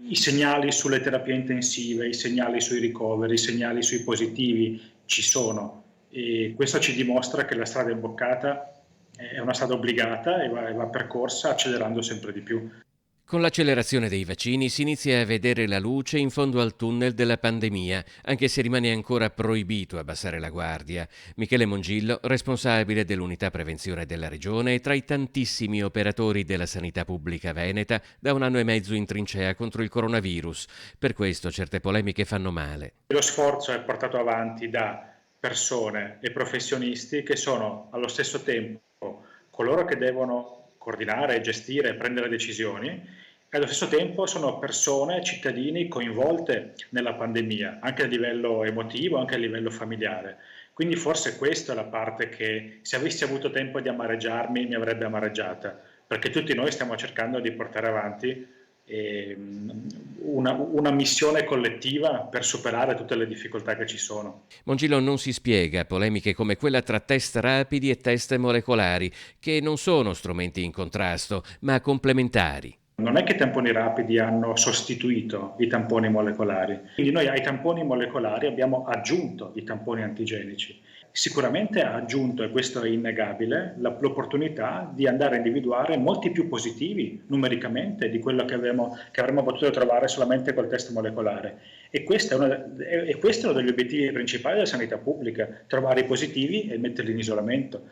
I segnali sulle terapie intensive, i segnali sui ricoveri, i segnali sui positivi ci sono e questo ci dimostra che la strada imboccata è una strada obbligata e va percorsa accelerando sempre di più. Con l'accelerazione dei vaccini si inizia a vedere la luce in fondo al tunnel della pandemia, anche se rimane ancora proibito abbassare la guardia. Michele Mongillo, responsabile dell'unità prevenzione della regione e tra i tantissimi operatori della sanità pubblica veneta, da 1 anno e mezzo in trincea contro il coronavirus. Per questo certe polemiche fanno male. Lo sforzo è portato avanti da persone e professionisti che sono allo stesso tempo coloro che devono coordinare, gestire e prendere decisioni e allo stesso tempo sono persone, cittadini coinvolte nella pandemia, anche a livello emotivo, anche a livello familiare. Quindi forse questa è la parte che se avessi avuto tempo di amareggiarmi mi avrebbe amareggiata, perché tutti noi stiamo cercando di portare avanti una missione collettiva per superare tutte le difficoltà che ci sono. Mongillo non si spiega polemiche come quella tra test rapidi e test molecolari, che non sono strumenti in contrasto, ma complementari. Non è che i tamponi rapidi hanno sostituito i tamponi molecolari, quindi noi ai tamponi molecolari abbiamo aggiunto i tamponi antigenici. Sicuramente ha aggiunto, e questo è innegabile, l'opportunità di andare a individuare molti più positivi numericamente di quello che avremmo potuto trovare solamente col test molecolare. E questo è uno degli obiettivi principali della sanità pubblica, trovare i positivi e metterli in isolamento.